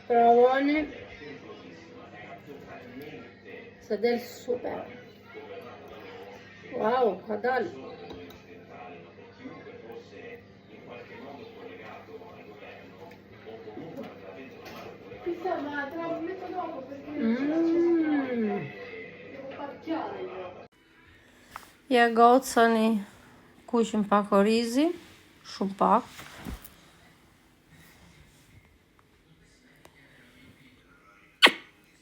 Provoni. Se del super. Wow, ka dal. Chissà, ma te la metto dopo perché devo pacchiare io. Ja gocani kuqin pak orizi, shumë pak.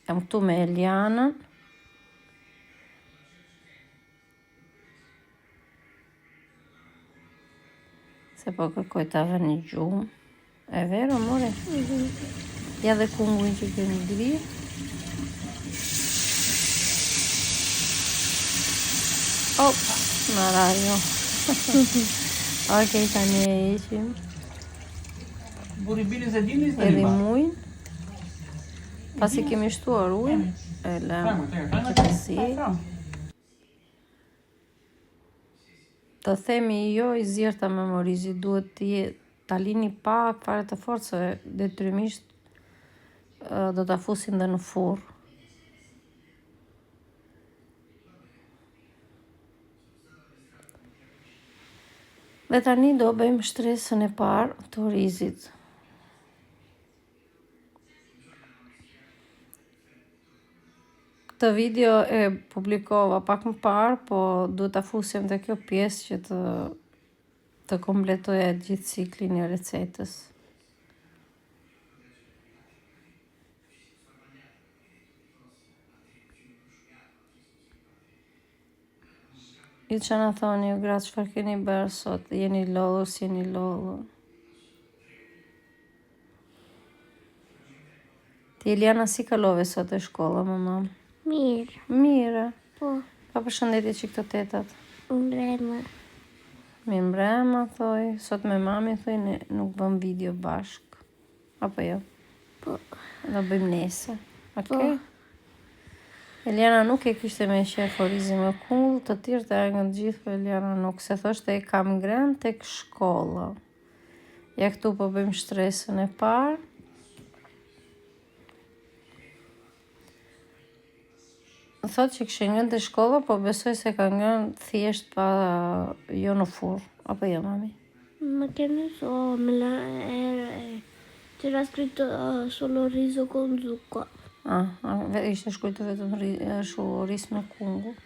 Jam këtu me Elianën. Se po kërkoj të ave një gjumë. E vero, more? Ja dhe kunguin që kemi gri. Op, në radio. Okej, tani e ishim. Edhe mujnë. Pasi kemi shtuar ujnë, e lem qëtësi. Të themi jo i zjerta me morizi, duhet ta lini pak fare të fortë, se detyrimisht do ta fusim dhe në furrë. Dhe tani do bëjmë shtresën e parë të orizit. Këtë video e publikova pak më parë, po duhet ta fusim dhe kjo pjesë që të kompletoja gjithë ciklin e recetës. Ju që na thoni ju gratë çfarë keni bërë sot, jeni lodhur, si jeni lodhur. Ti Eliana si kalove sot e shkolla, mama? Mirë. Mire. Po. Pa përshëndetje që këto tetat. Mbrëma. Mi mbrëma, thoj. Sot me mami, thoj, ne nuk bëm video bashk. Apo jo? Po. Do bëjmë nese. Po. Okay? Eliana nuk e kishte me qef orizi me kungull, të tjerë të angën gjithë, po Eliana nuk. Se thoshte e kam ngren tek shkolla. Ja këtu po bëjmë shtresën e parë. Thot që kështë ngën të shkolla, po besoj se ka ngën thjesht pa jo në furrë. Apo jo, mami? Ma che ne so, c'era scritto solo riso con zucca. Ishte shkruajtur vetëm riz me kungull.